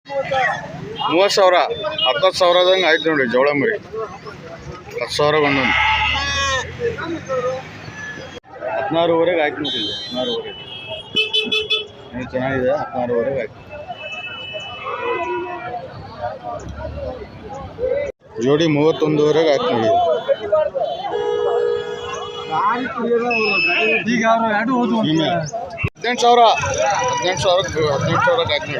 30,000 10,000 ಆಯ್ತು ನೋಡಿ ಜವಳ ಮರಿ 10,000 ಒಂದೊಂದು 16,000 ಆಯ್ತು ನೋಡಿ 16,000 ಚೆನ್ನಾಗಿದೆ 16,000 ಆಯ್ತು ಜೋಡಿ 31,000 ಆಯ್ತು ನೋಡಿ 18,000 ಆಯ್ತು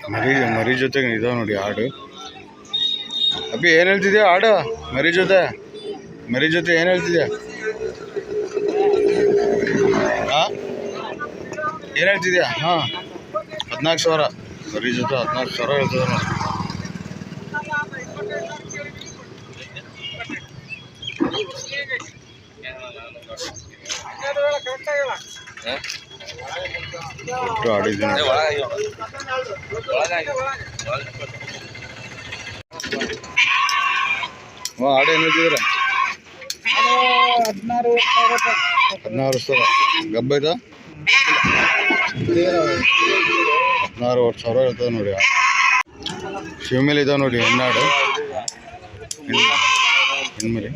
ನೋಡಿ ಮರಿ ಜೊತೆಗೆ ಇದಾವೆ ನೋಡಿ ಆಡು ಅಬ್ಬಿ ಏನು ಹೇಳ್ತಿದ್ಯಾ ಆಡು ಮರಿ ಜೊತೆ ಏನು ಹೇಳ್ತಿದ್ಯಾ ಹಾಂ ಏನು ಹೇಳ್ತಿದ್ಯಾ ಹಾಂ 14,000 ಮರಿ ಜೊತೆ 14,000 ಹೇಳ್ತದೆ ನೋಡಿ ಒಟ್ಟು ಆಡಿದ್ದೀನಿ ಆಡು ಏನು ಹೇಳ್ತಿದ್ದೀರ 16,000 ಗಬ್ಬ ಆಯ್ತಾ 16,000 ಹೇಳ್ತದೆ ನೋಡಿ ಶಿವ ಮೇಲೆ ಇದಾವೆ ನೋಡಿ ಹೆಣ್ಣಾಡು ಹೆಣ್ಮರಿ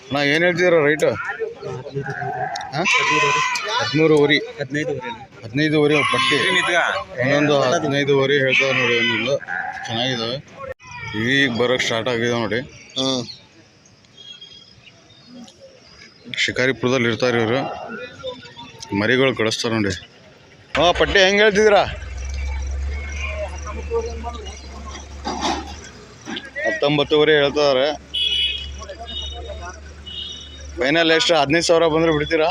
ಅಣ್ಣ ಏನು ಹೇಳ್ತಿದ್ದೀರ ರೈಟು ಹಾಂ 15,000 ಪಟ್ಟಿ ಒಂದೊಂದು 15,000 ಹೇಳ್ತಾವೆ ನೋಡಿ ಒಂದೊಂದು ಚೆನ್ನಾಗಿದ್ದಾವೆ ಈಗ ಬರೋಕ್ಕೆ ಸ್ಟಾರ್ಟ್ ಆಗಿದೆ ನೋಡಿ ಶಿಕಾರಿಪುರದಲ್ಲಿ ಇರ್ತಾರೆ ಇವರು ಮರಿಗಳು ಕಳಿಸ್ತಾರೆ ನೋಡಿ ಪಟ್ಟಿ ಹೆಂಗೆ ಹೇಳ್ತಿದ್ದೀರಾ 19,000 ಹೇಳ್ತಾರೆ ಫೈನಲ್ ಎಷ್ಟು 15,000 ಬಂದರೆ ಬಿಡ್ತೀರಾ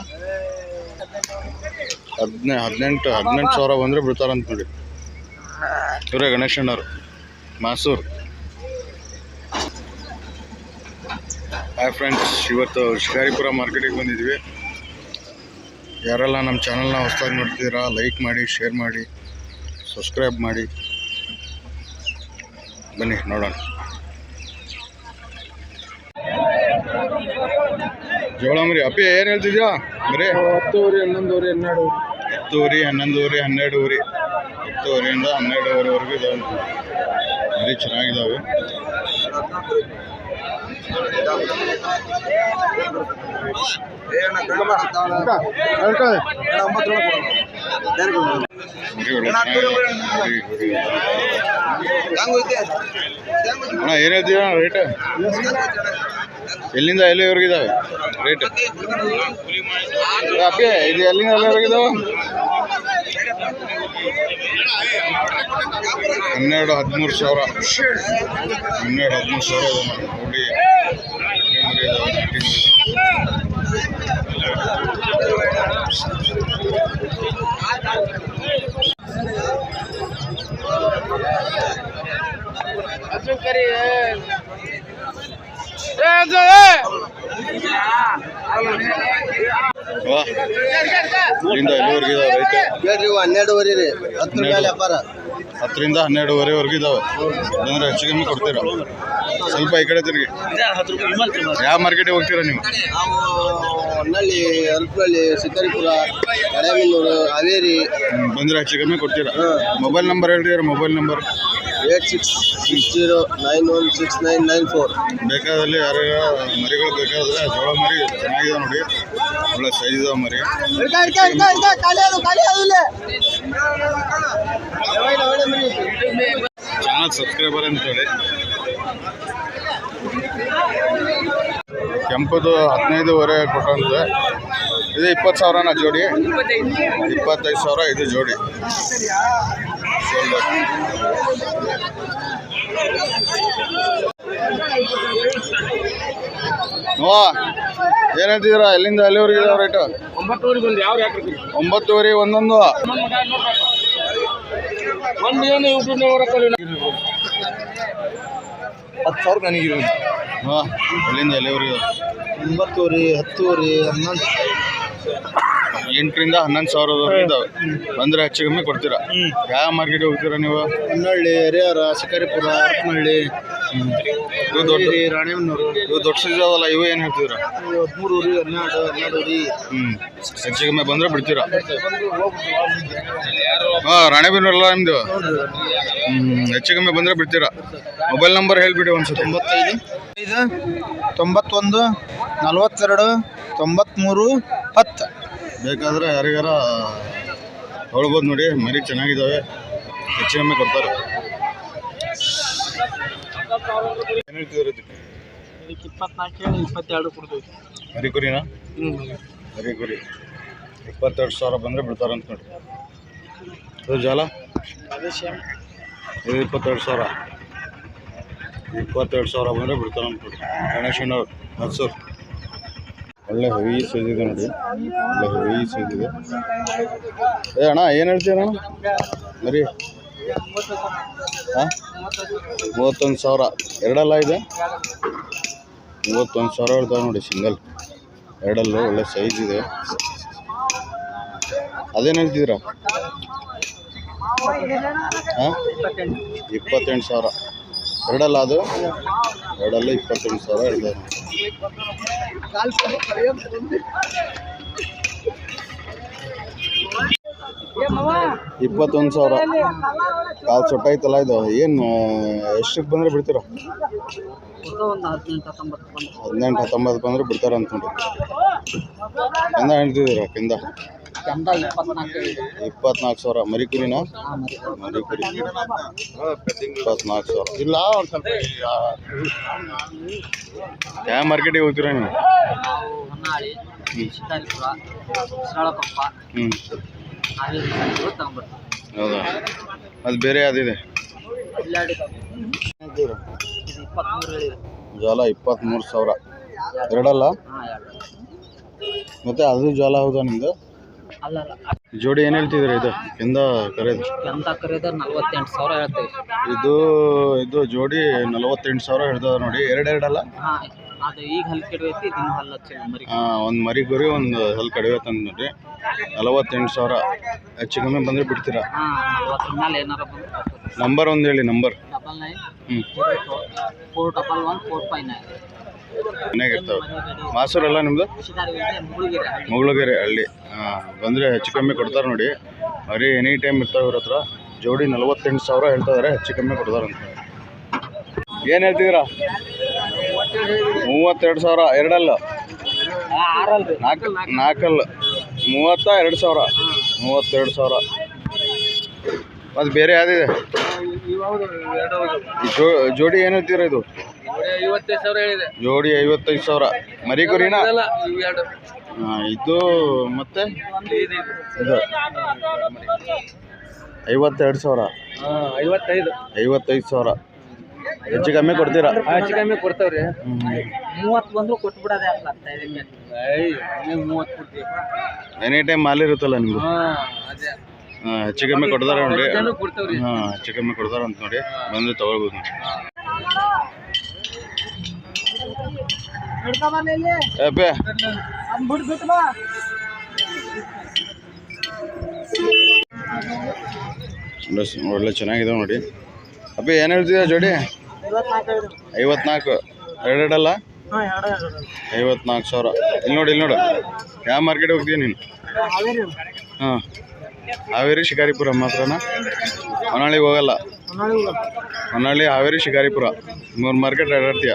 18,000 ಬಂದರೆ ಬಿಡ್ತಾರಂತ ನೋಡಿ ಇವರೇ ಗಣೇಶಣ್ಣವರು ಮಾಸೂರು ಹಾಯ್ ಫ್ರೆಂಡ್ಸ್ ಇವತ್ತು ಶಿಕಾರಿಪುರ ಮಾರ್ಕೆಟಿಗೆ ಬಂದಿದ್ವಿ ಯಾರೆಲ್ಲ ನಮ್ಮ ಚಾನಲ್ನ ಹೊಸದಾಗಿ ನೋಡ್ತಿದ್ದೀರಾ ಲೈಕ್ ಮಾಡಿ ಶೇರ್ ಮಾಡಿ ಸಬ್ಸ್ಕ್ರೈಬ್ ಮಾಡಿ ಬನ್ನಿ ನೋಡೋಣ ಜೋಳ ಮರಿ ಅಪ್ಪಿ ಏನು ಹೇಳ್ತಿದ್ಯಾ ಮರಿ 10,000 11,000 12,000 10,000 10,000ರಿಂದ 12,000ವರೆಗೂ ಇದಾವೆ ಮರಿ ಚೆನ್ನಾಗಿದ್ದಾವೆ ಅಣ್ಣ ಏನು ಹೇಳ್ತೀವಿ ರೇಟ್ ಎಲ್ಲಿಂದ ಎಲ್ಲಿವರೆಗಿದ್ದಾವೆ ರೇಟ್ ಅಪ್ಪಿ ಇದು ಎಲ್ಲಿಂದ ಎಲ್ಲಿವರೆಗಿದ್ದಾವೆ 12,000-13,000 ನೋಡಿ ಇಲ್ಲಿಂದ ಎಲ್ಲಿವರೆಗೆ ಇದಾವೆ ರೈಟ್ 12,000 ರೀ 10ರಿಂದ 12,000ವರೆಗೂ ಇದಾವೆ ಅಂದರೆ ಹೆಚ್ಚು ಕಮ್ಮಿ ಕೊಡ್ತೀರಾ ಸ್ವಲ್ಪ ಈ ಕಡೆ ತಿರುಗಿ ಯಾವ ಮಾರ್ಕೆಟಿಗೆ ಹೋಗ್ತೀರಾ ನೀವು ಹೊನ್ನಳ್ಳಿ ಅಲ್ಪಳ್ಳಿ ಶಿಕಾರಿಪುರ ಕಡೆಮೂರು ಹಾವೇರಿ ಬಂದರೆ ಹೆಚ್ಚು ಕಮ್ಮಿ ಕೊಡ್ತೀರಾ ಮೊಬೈಲ್ ನಂಬರ್ ಹೇಳ್ತೀರಾ ಮೊಬೈಲ್ ನಂಬರ್ 8660916994 ಬೇಕಾದಲ್ಲಿ ಯಾರು ಮರಿಗಳು ಬೇಕಾದರೆ ಜೋಳ ಮರಿ ಚೆನ್ನಾಗಿದೆ ನೋಡಿ ಒಳ್ಳೆ ಸೈಜ್ ಇದಾವೆ ಮರಿ ಚಾನಲ್ ಸಬ್ಸ್ಕ್ರೈಬರ್ ಅಂತೇಳಿ ಕೆಂಪುದು 15,000 ಕೊಟ್ಟಂತೆ ಇದು 20,000 ಜೋಡಿ 25,000 ಇದು ಜೋಡಿ ಏನಂತಿದ್ದೀರಾ ಎಲ್ಲಿಂದ ಎಲ್ಲಿವರೆಗೆ ಇದಾವೆ ರೇಟು 9,000 ಒಂದೊಂದು ಹಾಂ ಎಲ್ಲಿಂದ ಎಲ್ಲಿವರೆಗೆ 9,000 10,000 8ರಿಂದ 11,000 ಇದಾವೆ ಬಂದರೆ ಹೆಚ್ಚು ಕಮ್ಮಿ ಕೊಡ್ತೀರಾ ಯಾವ ಮಾರ್ಕೆಟಿಗೆ ಹೋಗ್ತೀರಾ ನೀವು ಹೊನ್ನಳ್ಳಿ ಹರಿಹರ ಶಿಕಾರಿಪುರ ಹರಪನಹಳ್ಳಿ ಇವು ದೊಡ್ಡ ರಾಣೆಬೆನ್ನೂರು ಇವು ದೊಡ್ಡ ಸೈಜ್ ಅದಲ್ಲ, ಇವು ಏನು ಹೇಳ್ತಿದ್ರ? 13 ಊರಿ 12 ಊರಿ. ಹೆಚ್ಚು ಕಮ್ಮಿ ಬಂದರೆ ಬಿಡ್ತೀರಾ? ಹಾಂ, ರಾಣೆಬೆನ್ನೂರಲ್ಲ ನಿಮ್ಮದು? ಹೆಚ್ಚು ಕಮ್ಮಿ ಬಂದರೆ ಬಿಡ್ತೀರಾ? ಮೊಬೈಲ್ ನಂಬರ್ ಹೇಳ್ಬಿಡಿ ಒಂದ್ಸತಿ. 95 91 42 93 10. ಬೇಕಾದರೆ ಯಾರಿಗಾರ ತೊಗೊಳ್ಬೋದು ನೋಡಿ. ಮರಿ ಚೆನ್ನಾಗಿದ್ದಾವೆ, ಹೆಚ್ಚು ಕಮ್ಮಿ ಕೊಡ್ತಾರೆ. ಏನು ಹೇಳ್ತಿದ್ರು ಇದಕ್ಕೆ? 24 22 ಕೊಡ್ತೀವಿ. ಮರಿ ಕುರಿನಾ? ಮರಿ ಕುರಿ 22,000 ಬಂದರೆ ಬಿಡ್ತಾರಂತ ನೋಡಿ. ಅದು ಜಾಲ ಇದು 22,000. 22,000 ಬಂದರೆ ಬಿಡ್ತಾರಂತ ನೋಡಿ. ಗಣೇಶನವ್ರು ಮತ್ಸೂರು. ಒಳ್ಳೆ ಹೆವಿ ಸೈಜ್ ಇದೆ ನೋಡಿ, ಒಳ್ಳೆ ಹೆವಿ ಸೈಜ್ ಇದೆ. ಅಣ್ಣ ಏನು ಹೇಳ್ತೀರ ಅಣ್ಣ ಮರಿ? ಹಾಂ, 31,000. ಎರಡಲ್ಲ ಇದೆ? 31,000 ಹೇಳ್ತಾರೆ ನೋಡಿ, ಸಿಂಗಲ್. ಎರಡಲ್ಲೂ ಒಳ್ಳೆ ಸೈಜ್ ಇದೆ. ಅದೇನು ಹೇಳ್ತಿದ್ದೀರಾ? ಹಾಂ, 28,000. ಎರಡಲ್ಲ ಅದು? ಎರಡಲ್ಲ 28,000 ಹೇಳ್ತಾರೆ. 21,000. ಕಾಲು ಸೊಟ್ಟೈತಲ್ಲ ಇದು. ಏನು ಎಷ್ಟಕ್ಕೆ ಬಂದರೆ ಬಿಡ್ತೀರಾ? 18-19 ಬಂದರೆ ಬಿಡ್ತಾರೆ ಅಂತ ನೋಡಿ. ಕೆಂದ ಹೇಳ್ತಿದ್ದೀರಾ? ಕೆಂದ 24,000. ಮರಿ ಕುರಿನಾ? ಮರಿ ಕುರಿ 24,000. ಇಲ್ಲ ಒಂದು ಸ್ವಲ್ಪ ಯಾವ ಮಾರ್ಕೆಟಿಗೆ ಹೋಗ್ತೀರಾ ನೀವು? ಹೌದಾ? ಅದು ಬೇರೆ ಯಾವುದಿದೆ? ಜಾಲ 23,000. ಎರಡಲ್ಲ? ಮತ್ತೆ ಅದು ಜಾಲ ಹೌದಾ ನಿಮ್ಮದು? ಜೋಡಿ ಏನು ಹೇಳ್ತಿದ್ರಿ ಇದು? ಕೆಂದ ಕರೆದು 48,000 ಹೇಳ್ತೇವೆ. ಇದು ಜೋಡಿ 48,000 ಹೇಳ್ತದ ನೋಡಿ. ಎರಡಲ್ಲ? ಅದು ಈಗ ಹಲ್ಲು ಕೆಡವೈತಿ, ಇದನ್ನು ಹಲ್ಲು ಹಚ್ಚ ಮರಿ. ಒಂದು ಮರಿ ಗುರಿ ಒಂದು ಹಲ್ಲು ಕಡಿವೈತೆ ಅಂತ ನೋಡಿ. 48,000. ಹೆಚ್ಚು ಕಮ್ಮಿ ಬಂದರೆ ಬಿಡ್ತೀರಾ? ನಂಬರ್ ಒಂದು ಹೇಳಿ. ನಂಬರ್ 99 ಮನೆಯಾಗ ಇರ್ತಾವೆ. ಮಾಸೂರಲ್ಲ ನಿಮ್ಮದು? ಮುಗುಳಗೆರೆ ಹಳ್ಳಿ. ಬಂದರೆ ಹೆಚ್ಚು ಕಮ್ಮಿ ಕೊಡ್ತಾರೆ ನೋಡಿ. ಮರಿ ಎನಿ ಟೈಮ್ ಇರ್ತಾವೆ ಇವ್ರ ಹತ್ರ. ಜೋಡಿ 48,000 ಹೇಳ್ತಿದ್ದಾರೆ, ಹೆಚ್ಚು ಕಮ್ಮಿ ಕೊಡ್ತಾರಂತ. ಏನು ಹೇಳ್ತಿದ್ದೀರಾ? 32,000. ಎರಡಲ್ಲ? ನಾಲ್ಕಲ್ಲ? 32,000. 32,000. ಅದು ಬೇರೆ ಯಾವುದಿದೆ? ಜೋಡಿ ಏನು ಹೇಳ್ತೀರಾ ಇದು? 55,000 ಹೇಳಿದೆ. ಜೋಡಿ 55,000. ಮರಿ ಕುರಿನಾ? ಇದು ಮತ್ತೆ ಇದು 52,000. 55,000. ಹೆಚ್ಚು ಕಮ್ಮಿ ಕೊಡ್ತೀರಾ? ಹೆಚ್ಚು ಕಮ್ಮಿ ಕೊಡ್ತೇವ್ರಿ. 30 ಬಂದ್ರು ಕೊಟ್ಬಿಡೋದೇ. 30 ಕೊಡ್ತೀವಿ. ಎನಿ ಟೈಮ್ ಮಾಲ್ ಇರುತ್ತಲ್ಲ ನಿಮ್ಮದು? ಹೆಚ್ಚು ಕಮ್ಮಿ ಕೊಡ್ತಾರೆ ನೋಡಿ. ಹೆಚ್ಚು ಕಮ್ಮಿ ಕೊಡ್ತಾರೆ ಅಂತ ನೋಡಿ. ಬಂದು ತಗೊಳ್ಬೋದು ನೋಡಿ. ಒಳ್ಳೆ ಚೆನ್ನಾಗಿದೆ ನೋಡಿ. ಅಪ್ಪಿ ಏನು ಹೇಳ್ತಿದ್ಯಾ ಜೋಡಿ? 54. ಎರಡಲ್ಲ? 54,000. ಇಲ್ಲಿ ನೋಡು. ಯಾವ ಮಾರ್ಕೆಟ್ ಹೋಗ್ತೀಯ ನೀನು? ಹಾಂ, ಹಾವೇರಿ ಶಿಕಾರಿಪುರ ಮಾತ್ರನಾ? ಹೊನ್ನಾಳಿಗೆ ಹೋಗಲ್ಲ? ಹೊನ್ನಾಳಿ, ಹಾವೇರಿ, ಶಿಕಾರಿಪುರ 3 ಮಾರ್ಕೆಟ್ ಅಡ್ಡಾಡ್ತೀಯ.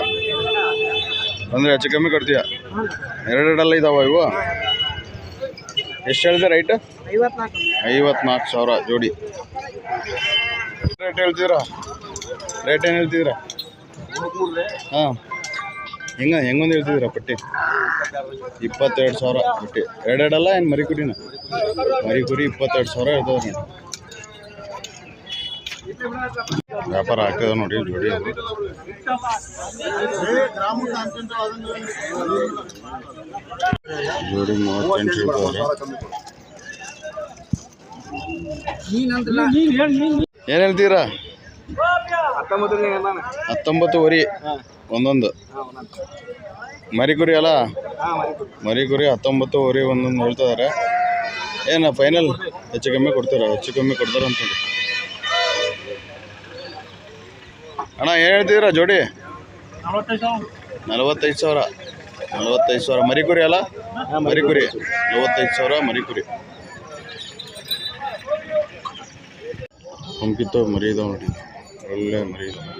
ಅಂದರೆ ಹೆಚ್ಚು ಕಮ್ಮಿ ಕೊಡ್ತೀಯ? ಎರಡೆರಡಲ್ಲ ಇದಾವ ಇವು? ಎಷ್ಟು ಹೇಳಿದೆ ರೈಟ್? 54,000 ಜೋಡಿ. ರೇಟ್ ಹೇಳ್ತೀರಾ? ರೇಟ್ ಏನು ಹೇಳ್ತಿದ್ದೀರಾ? ಹಾಂ, ಹೆಂಗೊಂದು ಹೇಳ್ತಿದ್ದೀರಾ ಪಟ್ಟಿ? 22,000 ಪಟ್ಟಿ. ಎರಡೆರಡಲ್ಲ ಏನು ಮರಿ ಕುರಿನ? ಮರಿ ಕುರಿ 22,000 ಇರ್ತದೆ ನೋಡಿ. ವ್ಯಾಪಾರ ಆಗ್ತದೆ ನೋಡಿ ಜೋಡಿ. ಜೋಡಿ 38 ಹೇಳ್ತಾರೆ. ಏನು ಹೇಳ್ತೀರಾ? 19 ಒಂದೊಂದು. ಮರಿ ಕುರಿ ಅಲ್ಲ? ಮರಿ ಕುರಿ 19 ಒಂದೊಂದು ಹೇಳ್ತಿದ್ದಾರೆ. ಏನು ಫೈನಲ್ ಹೆಚ್ಚು ಕಮ್ಮಿ ಕೊಡ್ತೀರಾ? ಹೆಚ್ಚು ಕಮ್ಮಿ ಕೊಡ್ತಾರ ಅಂತೇಳಿ. ಅಣ್ಣ ಏನು ಹೇಳ್ತಿದ್ದೀರಾ ಜೋಡಿ? 45 ಸಾವಿರ. 45 ಸಾವಿರ ಮರಿಕುರಿ ಅಲ್ಲ? ಮರಿಕುರಿ 45 ಸಾವಿರ ಮರಿಕುರಿ. ಕಂಕಿತ್ತು ಮರಿ ಇದಾವೆ ನೋಡಿ, ಒಳ್ಳೆ ಮರಿ ಇದಾವೆ.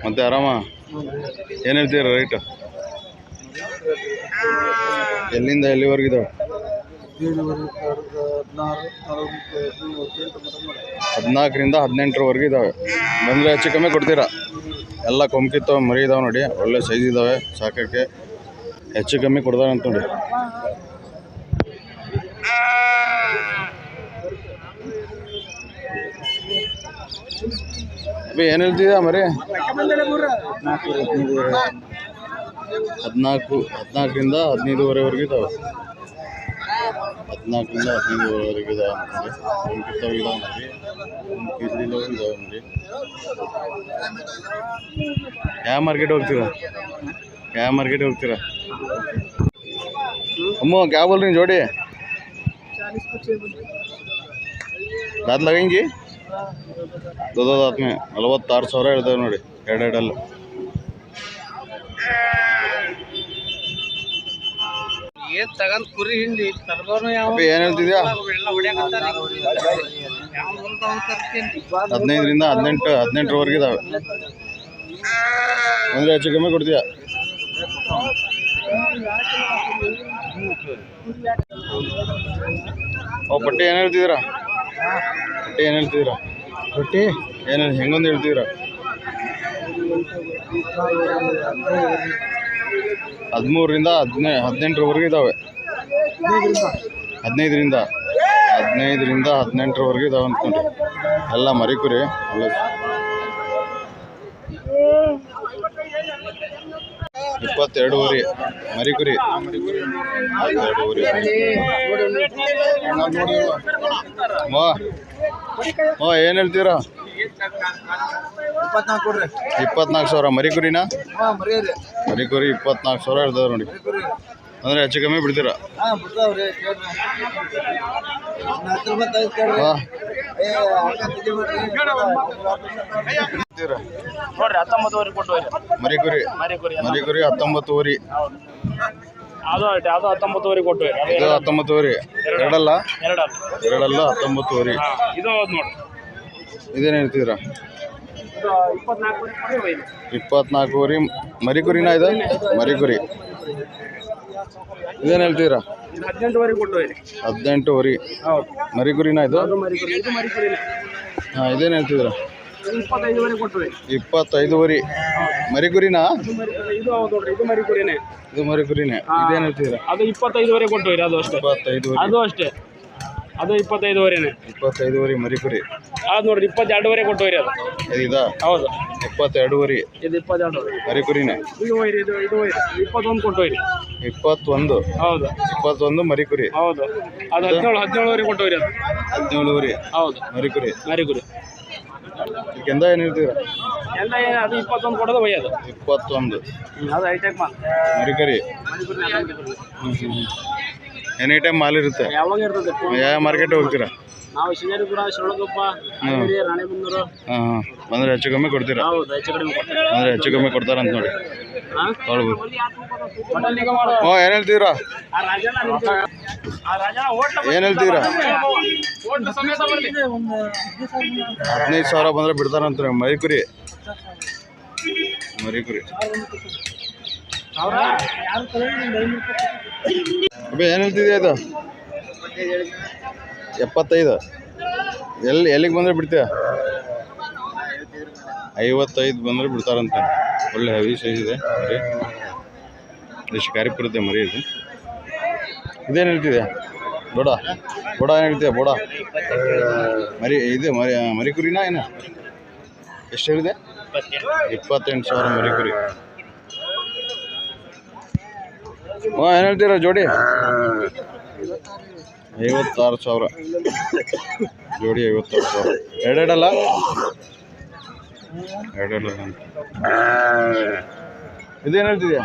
ಮತ್ತೆ ಆರಾಮ? ಏನು ಹೇಳ್ತೀರ ರೈಟ್? ಎಲ್ಲಿಂದ ಎಲ್ಲಿವರೆಗೂ ಇದಾವೆ? 14ರಿಂದ 18ರವರೆಗೂ ಇದ್ದಾವೆ. ಬಂದರೆ ಹೆಚ್ಚು ಕಮ್ಮಿ ಕೊಡ್ತೀರಾ? ಎಲ್ಲ ಕೊಂಕಿತ್ತವ ಮರಿ ಇದಾವೆ ನೋಡಿ, ಒಳ್ಳೆ ಸೈಜ್ ಇದ್ದಾವೆ, ಸಾಕೋಕ್ಕೆ ಹೆಚ್ಚು ಕಮ್ಮಿ ಕೊಡ್ತಾರೆ ಅಂತ ನೋಡಿ. ಅಬ್ಬಿ ಏನು ಹೇಳ್ತಿದ್ಯಾ ಮರಿ? 14ರಿಂದ 15ವರೆವರೆಗೂ ಇದ್ದಾವೆ. 14ರಿಂದ 15ವರೆವರೆಗೂ ಇದಾವೆ ನೋಡಿ. ಕೊಂಕಿತ್ತವು ಇದಾವೆ ನೋಡಿ, ಕಿರ್ಲಿಲ್ಲವು ಇದಾವೆ ನೋಡಿ. ಯಾವ ಮಾರ್ಕೆಟ್ ಹೋಗ್ತೀರಾ? ಯಾವ ಮಾರ್ಕೆಟ್ ಹೋಗ್ತೀರಾ? अम्मो क्या बोल रही जोड़ी? 40 दाँत लगेंगी? दो दाँत में 46 ಸಾವಿರ ಹೇಳ್ತೇವೆ ನೋಡಿ, ಎರಡೆರಡಲ್ಲ. ಏನು ಹೇಳ್ತಿದ್ಯಾ? 15ರಿಂದ 18ರವರೆಗೆ ಇದಾವೆ. ಅಂದರೆ ಹೆಚ್ಚು ಕಮ್ಮಿ ಕೊಡ್ತೀಯಾ? ಪಟ್ಟಿ ಏನು ಹೇಳ್ತಿದ್ದೀರಾ? ಪಟ್ಟಿ ಏನು ಹೇಳ್ತಿದ್ದೀರಾ? ಪಟ್ಟಿ ಏನು ಹೆಂಗೊಂದು ಹೇಳ್ತಿದ್ದೀರಾ? 13ರಿಂದ 18ರವರೆಗೂ ಇದ್ದಾವೆ. 15ರಿಂದ 18ರವರೆಗೂ ಇದಾವೆ ಅಂದ್ಕೊಂಡು ಎಲ್ಲ ಮರಿಕುರಿ. ಎಲ್ಲ 22 ವರೆ ಮರಿಕುರಿ. 22 ವರೆ ಏನು ಹೇಳ್ತೀರಾ? 24 ಸಾವಿರ ಮರಿಕುರಿನಾ? ಮರಿಕುರಿ 24 ಸಾವಿರ ಹೇಳ್ತಾರೆ ನೋಡಿ. ಅಂದರೆ ಹೆಚ್ಚು ಕಮ್ಮಿ ಬಿಡ್ತೀರಾ? ನೋಡ್ರಿ 19ವರೆ ಕೊಟ್ಟು ಮರಿಕುರಿ. ಮರಿಕುರಿ 19 ವರೆ. ಅದು 19ವರೆ ಕೊಟ್ಟು ಇದು 19 ವರೆ. ಎರಡಲ್ಲ 19 ವರೆ. ಇದು ನೋಡಿ, ಇದೇನು ಹೇಳ್ತಿದ್ದೀರಾ? 24 ವರೆ ಮರಿಕುರಿನಾ? ಇದು ಮರಿಕುರಿ. ಇದೇನು ಹೇಳ್ತೀರಾ? 18ವರೆ ಕೊಟ್ಟು 18 ವರೆ ಮರಿಕುರಿನಾ? ಇದು ಹಾಂ. ಇದೇನು ಹೇಳ್ತಿದ್ದೀರಾ? 25ವರೆ ಕೊಟ್ಟು 25 ವರೆ ಮರಿಕುರಿನಾ? ಇದು ಹೌದು ನೋಡ್ರಿ, ಇದು ಮರಿಕುರಿನೇ. ಇದು ಮರಿಕುರಿನೇ. ಇದೇನು ಹೇಳ್ತಿದ್ದೀರಾ? ಅದು 25ವರೆ ಕೊಟ್ಟು ಅದು ಅಷ್ಟೇ. 25 ವರೆ. ಅದು ಅಷ್ಟೇ, ಅದು 25ವರೆನೇ. 25 ವರೆ ಮರಿಕುರಿ. ಅದು ನೋಡ್ರಿ 22ವರೆ ಕೊಟ್ಟು ಅದು. ಇದಾ? ಹೌದು 22 ವರೆ. ಇದು 22 ಮರಿಕುರಿನೇ. ಇದು 21 ಕೊಟ್ಟು 21. ಹೌದು 21 ಮರಿಕುರಿ. ಹೌದು. ಅದು 17ವರೆ ಕೊಟ್ಟು ಅದು. 17 ವರೆ. ಹೌದು ಮರಿಕುರಿ. ಕೆಂದ ಏನು ಹೇಳ್ತೀರಾ? ಅದು 21 ಕೊಡೋದು ಒಯ್ಯೋದು. 21 ಅದು ಹೈಟೆಕ್ ಮಾಲ್ ಮರಿಕರಿ. ಎನಿ ಟೈಮ್ ಮಾಲ್ ಇರುತ್ತೆ. ಯಾವಾಗ ಇರ್ತದೆ? ಯಾವ ಮಾರ್ಕೆಟ್ ಹೋಗ್ತೀರಾ? ನಾವು ಶಿಂಗೇರಿಪುರ, ಶಿರಳಗೊಪ್ಪ, ರಾಣೆಬೆನ್ನೂರು. ಹಾಂ. ಅಂದರೆ ಹೆಚ್ಚು ಕಮ್ಮಿ ಕೊಡ್ತೀರಾ? ಹೌದು, ಹೆಚ್ಚು ಕಡಿಮೆ ಕೊಡ್ತೀವಿ. ಅಂದರೆ ಹೆಚ್ಚು ಕಮ್ಮಿ ಕೊಡ್ತಾರಂತ ನೋಡಿ. ತೊಗೊಳ್ಬೋದು. ಏನು ಹೇಳ್ತೀರಾ? ಏನು ಹೇಳ್ತೀರಾ? 15 ಸಾವಿರ ಬಂದರೆ ಬಿಡ್ತಾರಂತಾರೆ ಮರಿಕುರಿ. ಅಬ್ಬೇ ಏನು ಹೇಳ್ತಿದ್ಯಾ? ಇದು 75. ಎಲ್ಲಿಗೆ ಬಂದರೆ ಬಿಡ್ತೀಯ? 55 ಬಂದರೆ ಬಿಡ್ತಾರಂತೆ. ಒಳ್ಳೆ ಹೆವಿ ಸೈಜ್ ಇದೆ ಮರಿ. ಇದು ಶಿಕಾರಿಪುರದ್ದೆ ಮರಿ ಇದು. ಇದೇನು ಹೇಳ್ತಿದ್ಯಾ? ಬೋಡ ಏನು ಹೇಳ್ತೀಯ? ಬೋಡ ಮರಿ ಇದು ಮರಿಕುರಿನಾ ಏನು? ಎಷ್ಟು ಹೇಳಿದೆ? 28 ಸಾವಿರ ಮರಿಕುರಿ. ಏನು ಹೇಳ್ತೀರಾ ಜೋಡಿ? 56 ಸಾವಿರ ಜೋಡಿ. 56 ಸಾವಿರ. ಎರಡೆರಡಲ್ಲ? ಇದೇನು ಹೇಳ್ತಿದ್ಯಾ?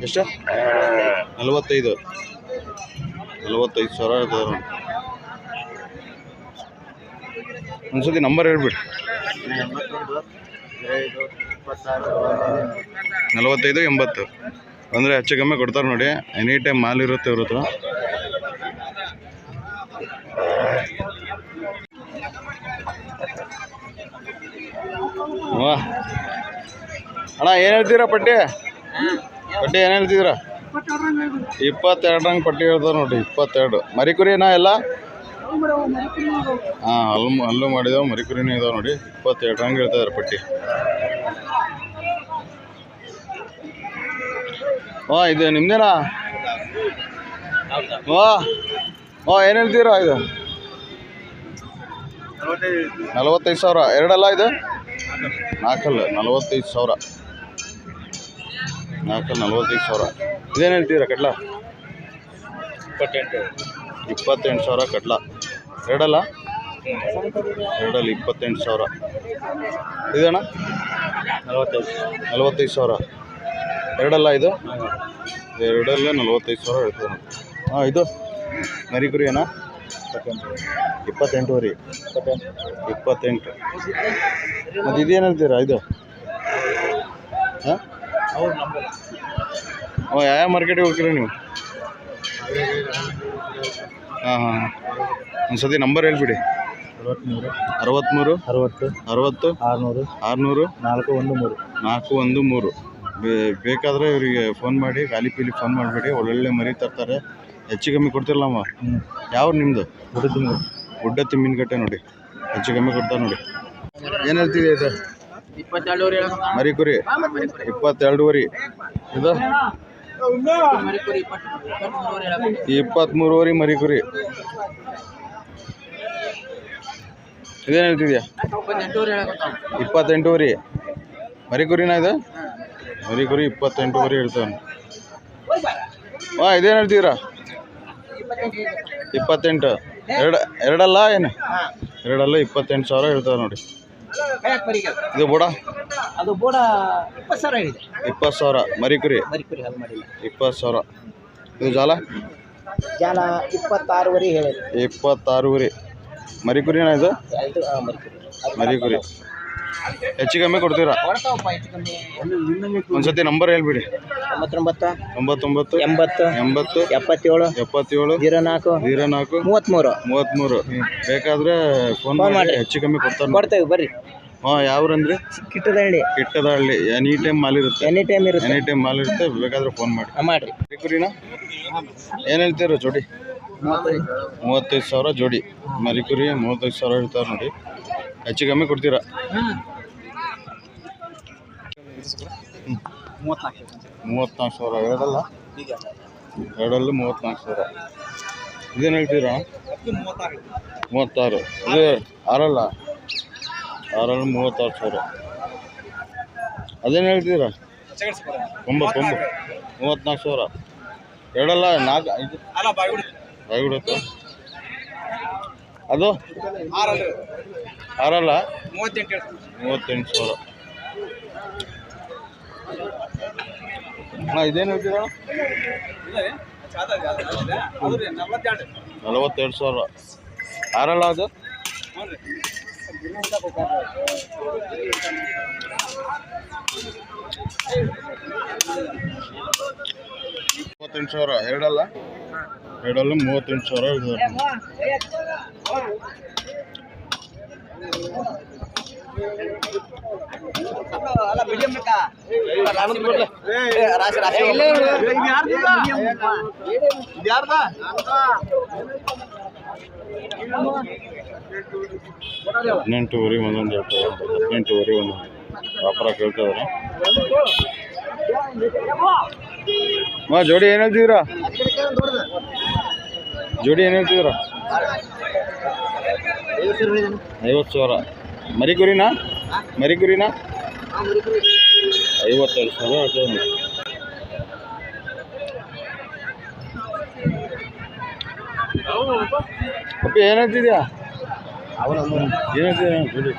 ಎಷ್ಟು? 45 ಸಾವಿರ ಇರ್ತದೆ ನೋಡಿ. ಒಂದ್ಸತಿ ನಂಬರ್ ಹೇಳ್ಬಿಡಿ. 45 80 ಅಂದರೆ ಹೆಚ್ಚು ಕಮ್ಮಿ ಕೊಡ್ತಾರೆ ನೋಡಿ. ಎನಿ ಟೈಮ್ ಮಾಲ್ ಇರುತ್ತೆ ಇವ್ರ ಹತ್ರ. ಅಣ್ಣ ಏನು ಹೇಳ್ತೀರಾ ಪಟ್ಟಿ ಏನು ಹೇಳ್ತಿದ್ದೀರಾ? 22 ರಂಗೆ ಪಟ್ಟಿ ಹೇಳ್ತಾರೆ ನೋಡಿ. 22 ಮರಿಕುರಿನಾ ಎಲ್ಲ? ಹಾಂ, ಅಲ್ಲೂ ಮಾಡಿದಾವೆ, ಮರಿಕುರಿನೂ ಇದಾವೆ ನೋಡಿ. 22 ರಂಗೆ ಹೇಳ್ತಿದ್ದಾರೆ ಪಟ್ಟಿ. ಇದು ನಿಮ್ದೇನಾ? ಏನು ಹೇಳ್ತೀರಾ? ಇದು 45,000. ಎರಡಲ್ಲ ಇದು? 4 45,000. 45,000. ಇದೇನು ಹೇಳ್ತೀರಾ ಕಡ್ಲ? 28,000 ಕಡ್ಲ. ಎರಡಲ್ಲ? ಎರಡಲ್ಲಿ 28,000. ಇದಣ್ಣ 45,000. ಎರಡಲ್ಲ ಇದು? ಎರಡಲ್ಲೇ 45,000 ಹೇಳ್ತಾರೆ. ಇದು ಮರಿಕುರಿ ಏನಾ? 28 ವರೆ. 28. ಮತ್ತು ಇದೇನು ಹೇಳ್ತೀರಾ ಇದು? ಹಾಂ, ಯಾವ ಮಾರ್ಕೆಟಿಗೆ ಹೋಗ್ತೀರಾ ನೀವು? ಹಾಂ ಒಂದ್ಸತಿ ನಂಬರ್ ಹೇಳ್ಬಿಡಿ. 63 60 600 413. ಬೇಕಾದರೆ ಇವರಿಗೆ ಫೋನ್ ಮಾಡಿ, ಖಾಲಿ ಪೀಲಿ ಫೋನ್ ಮಾಡಬೇಡಿ. ಒಳ್ಳೊಳ್ಳೆ ಮರಿ ತರ್ತಾರೆ. ಹೆಚ್ಚು ಕಮ್ಮಿ ಕೊಡ್ತಿರಲ್ಲ ಅಮ್ಮ? ಯಾವ ನಿಮ್ಮದು? ಗುಡ್ಡ ತಿಮ್ಮಿನಕಟ್ಟೆ ನೋಡಿ. ಹೆಚ್ಚು ಕಮ್ಮಿ ಕೊಡ್ತಾರೆ ನೋಡಿ. ಏನು ಹೇಳ್ತೀವಿ ಇದು? 22 ಮರಿಕುರಿ 22 ವರೆ. ಇದು 23 ವರೆ ಮರಿಕುರಿ. ಇದೇನು ಹೇಳ್ತಿದ್ಯಾ? 28 ವರೆ ಮರಿಕುರಿನಾ ಇದು? ಮರಿಕುರಿ 28 ವರೆ ಹೇಳ್ತಾನೆ. ಇದೇನು ಹೇಳ್ತೀರಾ? 28. ಎರಡಲ್ಲ ಏನು? ಎರಡಲ್ಲ 28,000 ಹೇಳ್ತಾರೆ ನೋಡಿ. ಇದು ಬೋಡ? ಅದು ಬೋಡ 20,000 ಇದೆ. 20,000 ಮರಿಕುರಿ. 20,000. ಇದು ಜಾಲ? 26 ವರೆ ಹೇಳಿದೆ. 26 ವರೆ ಮರಿಕುರಿನಾ ಇದು? ಮರಿಕುರಿ. ಹೆಚ್ಚು ಕಮ್ಮಿ ಕೊಡ್ತೀರಾ? ಒಂದ್ಸತಿ ನಂಬರ್ ಹೇಳ್ಬಿಡಿ. 99 99 80 80 77 77 04 04 33. ಬೇಕಾದರೆ ಫೋನ್ ಮಾಡಿ, ಹೆಚ್ಚು ಕಮ್ಮಿ ಕೊಡ್ತೇವೆ ಬರ್ರಿ. ಯಾವ್ರಂದ್ರಿ? ಕಿಟ್ಟದಹಳ್ಳಿ. ಎನಿ ಟೈಮ್ ಮಾಲ್ ಇರುತ್ತೆ. ಎನಿ ಟೈಮ್ ಮಾಲ್ ಇರುತ್ತೆ. ಬೇಕಾದ್ರೆ ಫೋನ್ ಮಾಡಿ. ಮರಿಕುರಿನಾ ಏನು ಹೇಳ್ತೀರ ಜೋಡಿ? 35,000 ಜೋಡಿ ಮರಿಕುರಿ. 35,000 ಹೇಳ್ತಾರೆ ನೋಡಿ. ಹೆಚ್ಚು ಕಮ್ಮಿ ಕೊಡ್ತೀರಾ? 34,000. ಎರಡಲ್ಲ? ಎರಡಲ್ಲೂ 34,000. ಇದೇನು ಹೇಳ್ತೀರಾ? 36. ಇದು ಆರಲ್ಲ? 36,000. ಅದೇನು ಹೇಳ್ತೀರಾ? 34,000. ಎರಡಲ್ಲ? 4 5 ಬಾಯ್ಬಿಡುತ್ತೆ. ಅದು ಆರಲ್ಲ? 38,000. ಇದೇನು ಹೇಳ್ತೀರಾ? 42,000. ಆರಲ್ಲ ಅದು? 38,000. ಎರಡಲ್ಲ? ಎರಡಲ್ಲೂ 38,000 ಇದೆ. ಹದಿನೆಂಟುವರೆ ಒಂದೊಂದು ಹೇಳ್ತಾರೆ. 18ವರೆ ಒಂದೊಂದು ವ್ಯಾಪಾರ ಕೇಳ್ತಿದ್ದಾರೆ. ಜೋಡಿ ಏನು ಹೇಳ್ತಿದ್ದೀರಾ? ಜೋಡಿ ಏನು ಹೇಳ್ತಿದ್ದೀರಾ? 50,000. ಮರಿಕುರಿನಾ? 52,000 ಹೇಳ್ತೇವೆ. ಅಪ್ಪಿ ಏನು ಹೇಳ್ತಿದ್ಯಾ? ಏನು ಹೇಳ್ತಿದ್ಯಾ ಜೋಡಿ?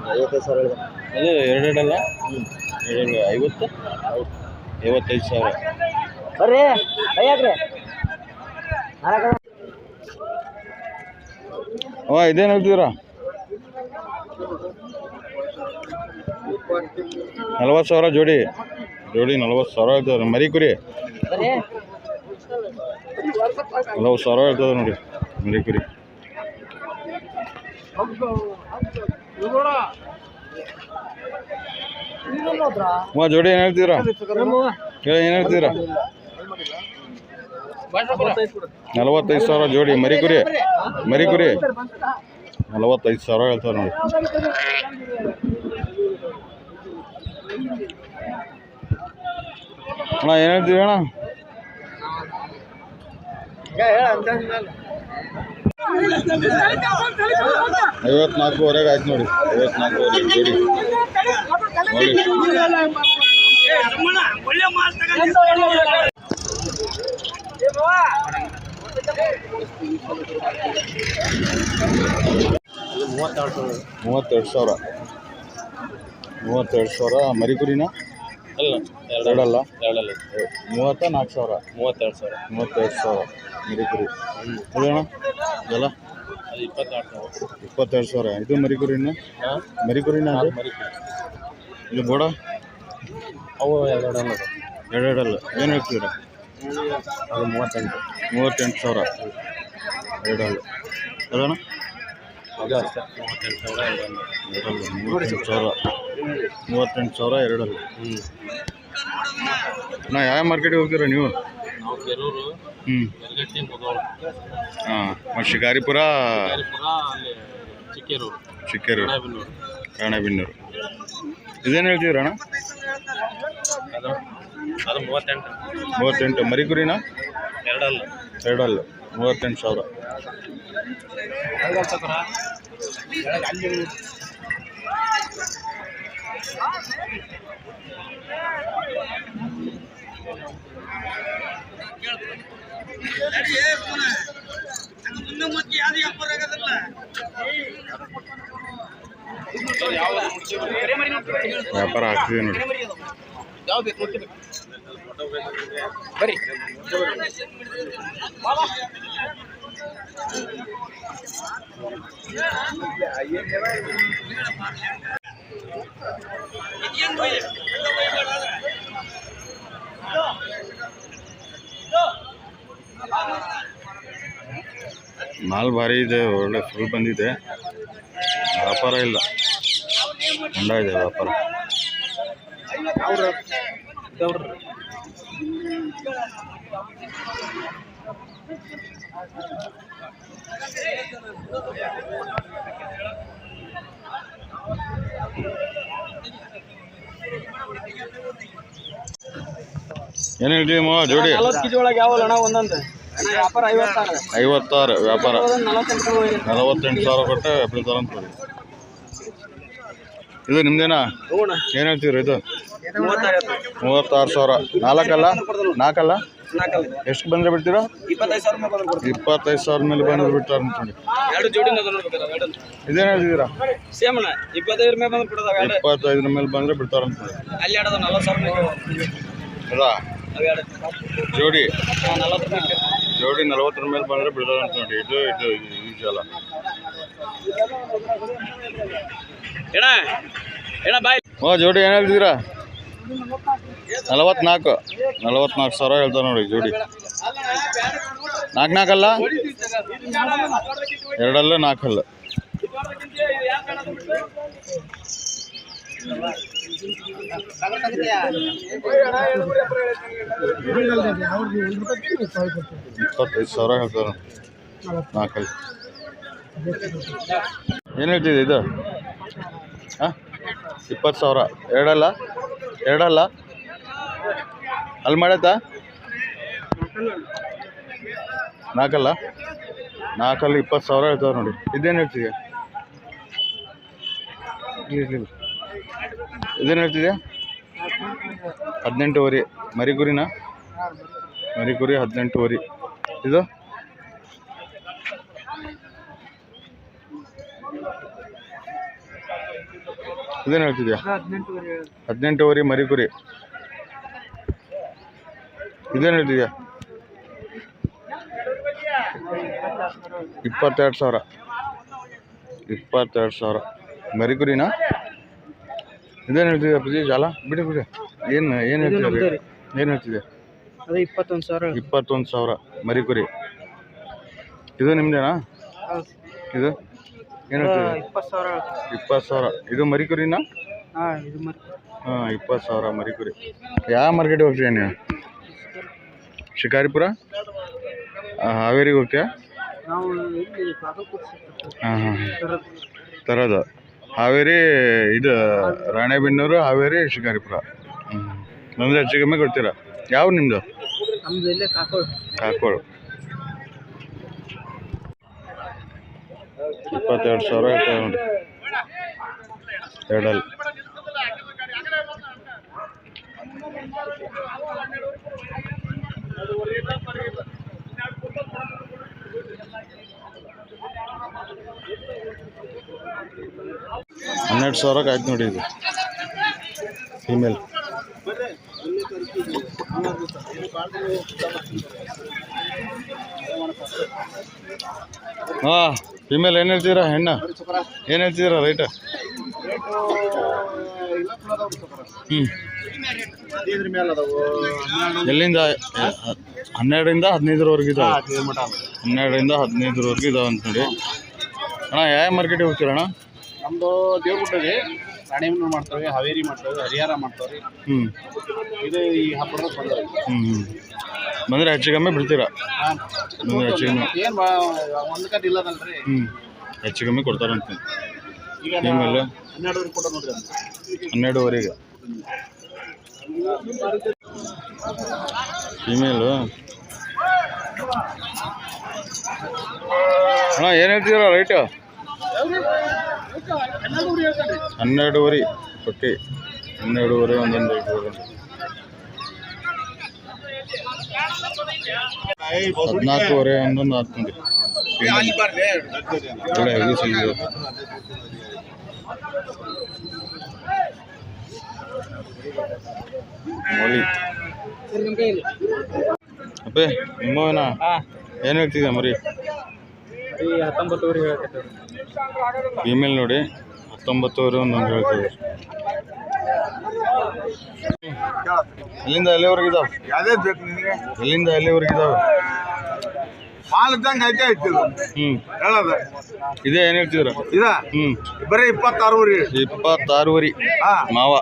55,000 ಹೇಳಿದೆ. ಅದು ಎರಡೆರಡಲ್ಲ? 50 55,000. ಬರ್ರಿ ಅಯ್ಯಾಕ್ರಿ. ಇದೇನು ಹೇಳ್ತಿದ್ದೀರಾ? 40 ಸಾವಿರ ಜೋಡಿ 40 ಸಾವಿರ ಹೇಳ್ತಾರೆ ಮರಿ ಕುರಿ 40 ಸಾವಿರ ಹೇಳ್ತದೆ ನೋಡಿ ಮರಿ ಕುರಿ ಜೋಡಿ ಏನು ಹೇಳ್ತೀರಾ ಏನು ಹೇಳ್ತೀರಾ 45 ಸಾವಿರ ಜೋಡಿ ಮರಿ ಕುರಿ 45 ಸಾವಿರ ಹೇಳ್ತಾರೆ ನೋಡಿ ಅಣ್ಣ ಏನು ಹೇಳ್ತೀವಿ ಅಣ್ಣ 54ವರೆಗೆ ಆಯ್ತು ನೋಡಿ 54ವರೆಗೆ ಜೋಡಿ ಮೂವತ್ತೆರಡು ಸಾವಿರ ಮರಿ ಕುರಿನ ಎರಡಲ್ಲ 34 ಸಾವಿರ 32 ಸಾವಿರ ಮರಿ ಕುರಿ ಅಣ್ಣ ಎಲ್ಲ 22 ಸಾವಿರ ಇದು ಮರಿ ಕುರಿನ ಇದು ಬೋಡ ಅವು ಎರಡಲ್ಲ ಏನು ಹೇಳ್ತೀರ ಅದು 38 ಸಾವಿರ ಎರಡಲ್ಲ ಅದಣ್ಣ ಅದು ಅಷ್ಟೇ 38 ಸಾವಿರ ಎರಡಲ್ಲ ಅಣ್ಣ ಯಾವ ಮಾರ್ಕೆಟಿಗೆ ಹೋಗ್ತೀರಾ ನೀವು ನಾವು ಕೆರೂರು ಹಾಂ ಮತ್ತು ಶಿಕಾರಿಪುರ ಚಿಕ್ಕೇರೂರು ರಾಣೆಬೆನ್ನೂರು ಇದೇನು ಹೇಳ್ತೀರ ಅಣ್ಣ ಅದು 38 ಮರಿ ಕುರಿನ ಎರಡಲ್ಲ 38 ಸಾವಿರ ವ್ಯಾಪಾರ ಆಗ್ತಿದೆ ನೋಡಿ ಬರ್ರಿ ಮಾಲ್ ಭಾರಿ ಇದೆ ಒಳ್ಳೆ ಫುಲ್ ಬಂದಿದೆ ವ್ಯಾಪಾರ ಇಲ್ಲ ಹೊಂಡ ಇದೆ ವ್ಯಾಪಾರ ಏನು ಹೇಳ್ತೀವಿ ಮಾ ಜೋಡಿ 40 ಕೆಜಿ ಒಳಗೆ ಯಾವಲ್ಲ ಅಣ್ಣ ಒಂದೊಂದು ವ್ಯಾಪಾರ 56 ವ್ಯಾಪಾರ 48 ಸಾವಿರ ಕೊಟ್ಟೆ ಬೀಳ್ತಾರ ಅಂತ ನೋಡಿ ಇದು ನಿಮ್ದೇನಾ ಏನು ಹೇಳ್ತೀರಿ ಇದು 36 ಸಾವಿರ ನಾಲ್ಕಲ್ಲ ಎಷ್ಟು ಬಂದರೆ ಬಿಡ್ತೀರಾ 25 ಸಾವಿರ ಮೇಲೆ ಬಂದ್ರೆ ಬಿಡ್ತಾರೆ ಅಂತ ನೋಡಿ ಇದೇನು ಹೇಳ್ತಿದ್ದೀರಾ ಸೇಮ್ ಅಣ್ಣ 25 ಮೇಲೆ ಬಂದ್ರೆ ಬಿಡೋದು 25 ಮೇಲೆ ಬಂದರೆ ಬಿಡ್ತಾರೆ ಅಂತ ನೋಡಿ ಅಲ್ಲಿ ಆಡೋದು 40 ಸಾವಿರ ಹೌದಾ ಜೋಡಿ 40 ಜೋಡಿ 40 ಮೇಲೆ ಬಂದರೆ ಬಿಡ್ತಾರೆ ಅಂತ ನೋಡಿ ಇದು ಈಜಲ್ಲ ಬಾಯ್ ಜೋಡಿ ಏನು ಹೇಳ್ತಿದ್ದೀರಾ 44 ಸಾವಿರ ಹೇಳ್ತಾರೆ ನೋಡಿ ಜೋಡಿ 4 ಅಲ್ಲ ಎರಡಲ್ಲ 4 ಅಲ್ಲ $25 ಸಾವಿರ ಹೇಳ್ತಾರೆ 4 ಏನು ಹೇಳ್ತಿದೆ ಇದು ಹಾಂ 20 ಸಾವಿರ ಎರಡಲ್ಲ ಅಲ್ಲಿ ಮಾಡತ್ತಾ 4 20 ಸಾವಿರ ಹೇಳ್ತಾವೆ ನೋಡಿ ಇದೇನು ಹೇಳ್ತಿದೆ ಇದೇನು ಹೇಳ್ತಿದೆ 18 ಮರಿಗುರಿನ 18 ಇದು ಇದೇನು ಹೇಳ್ತಿದ್ಯಾ 18 ಮರಿಗುರಿ ಇದೇನು ಹೇಳ್ತಿದ್ಯಾ 22 ಸಾವಿರ ಮರಿಗುರಿನಾ ಇದೇನು ಹೇಳ್ತಿದೆ ಅಪ್ಪಾಜಿ ಜಾಲ ಬಿಡಿ ಬಿಡಿ ಏನು ಏನು ಹೇಳ್ತಿದ್ದಾರೆ ಏನು ಹೇಳ್ತಿದೆ ಅದು 21,000. 21,000 ಮರಿ ಕುರಿ. ಇದು ನಿಮ್ದೇನಾ ಇದು ಏನು ಹೇಳ್ತಿದೆ 20,000. 20,000 ಇದು ಮರಿ ಕುರಿನಾ? ಹಾಂ ಇದು ಮರಿ. ಹಾಂ 20,000 ಮರಿ ಕುರಿ. ಯಾವ ಮಾರ್ಕೆಟಿಗೆ ಹೋಗ್ತೀಯ ನೀವು? ಶಿಕಾರಿಪುರ ಹಾವೇರಿಗೆ ಹೋಗ್ತೀಯಾ? ನಾವು ಇಲ್ಲಿ ಬಾಗಲಕೋಟೆ ಹಾಂ ಹಾಂ ತರೋದು ಹಾವೇರಿ ಇದು ರಾಣೆಬೆನ್ನೂರು ಹಾವೇರಿ ಶಿಕಾರಿಪುರ. ಅಂದರೆ ಹೆಚ್ಚು ಕಮ್ಮಿ ಕೊಡ್ತೀರಾ? ಯಾವ ನಿಮ್ಮದು? ನಮ್ದು ಇಲ್ಲೇ ಕಾಕೋಳು. ಕಾಕೋಳು 22,000 ಇರ್ತದೆ ನೋಡಿ ಎರಡಲ್ಲಿ. $12,000 ಆಯ್ತು ನೋಡಿ ಇದು ಫೀಮೇಲ್. ಹಾಂ ಫೀಮೇಲ್ ಏನು ಹೇಳ್ತೀರಾ? ಹೆಣ್ಣು ಏನು ಹೇಳ್ತಿದ್ದೀರಾ ರೈಟ್? ಎಲ್ಲಿಂದ? 12ರಿಂದ 15ರವರೆಗೆ ಇದಾವೆ. 12ರಿಂದ 15ರವರೆಗೆ ಇದಾವೆ ಅಂತ ನೋಡಿ ಅಣ್ಣ. ಯಾವ ಮಾರ್ಕೆಟಿಗೆ ಹೋಗ್ತೀರಣ್ಣ? ನಮ್ಮದು ದೇವ್ರಗುಡ್ಡಗೆ ರಾಣೆಬೆನ್ನೂರು ಮಾಡ್ತೇವೆ, ಹಾವೇರಿ ಮಾಡ್ತೇವೆ, ಹರಿಹರ ಮಾಡ್ತೇವೆ. ಇದು ಈ ಹಬ್ಬದ ಬಂದವೆ. ಬಂದರೆ ಹೆಚ್ಚು ಕಮ್ಮಿ ಬಿಡ್ತೀರಾ? ಹೆಚ್ಚು ಕಮ್ಮಿ ಏನು ಒಂದು ಕಡೆ ಇಲ್ಲದಲ್ರಿ. ಹೆಚ್ಚು ಕಮ್ಮಿ ಕೊಡ್ತಾರಂತ. ಈಗ ನಿಮ್ಮಲ್ಲಿ 12ವರೆಗೆ ಕೊಟ್ಟು ನೋಡ್ರಿ. 12ವರೆಗೆ ಫೀಮೇಲು. ಅಣ್ಣ ಏನು ಹೇಳ್ತಿದ್ದೀರಾ ರೈಟು? 12ವರೆ ಪಟ್ಟಿ. 12ವರೆ ಒಂದೊಂದು ಇಟ್ಬೋದು. 14ವರೆ ಒಂದೊಂದು ಆತು ನೋಡಿ. ಒಳ್ಳೆ ಹೆವಿ ಸಿಗಿದೆ. ಮೊಳಿ ಅಪ್ಪೇ ನಿಮ್ಮವೇನಾ? ಏನು ಹೇಳ್ತಿದ್ದೆ ಮರಿ? 19ವರೆ ಹೇಳ್ತಾರೆ. ಫೀಮೇಲ್ ನೋಡಿ 19ವರೆ ಒಂದೊಂದು ಹೇಳ್ತಿದೆ. ಎಲ್ಲಿಂದ ಎಲ್ಲಿವರೆಗೆ ಇದಾವೆ? ಯಾವ್ದೇ ಬೇಕು ನಿನಗೆ? ಎಲ್ಲಿಂದ ಎಲ್ಲಿವರೆಗೆ ಇದಾವೆ? ಮಾಲ್ ಇದ್ದಂಗೆ ಐತೆ ಇಟ್ಟಿದ್ದು ಹೇಳೋದು. ಇದೇ ಏನು ಹೇಳ್ತಿದ್ರ? ಇದ ಬರೀ 26ವರೆ. 26ವರೆ ಹಾಂ ಮಾವ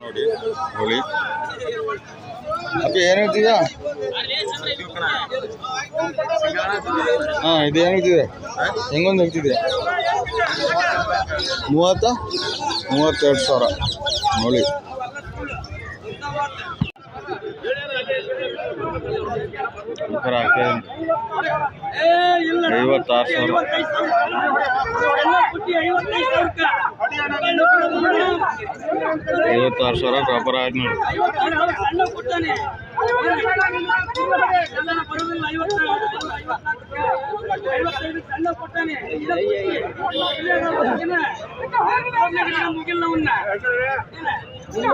ನೋಡಿ ಹೋಳಿ. ಅಪ್ಪ ಏನು ಹೇಳ್ತಿದ್ಯಾ? ಹಾಂ ಇದು ಏನು ಹೇಳ್ತಿದೆ? ಹೆಂಗೊಂದು ಹೇಳ್ತಿದ್ಯಾ? 32,000 ನೋಡಿ. ಹಾಕಿ 56,000. 56,000 ಪ್ರಾಪರ್ ಆಯ್ತು ನೋಡಿ. ಮುಗಿಲ್ಲ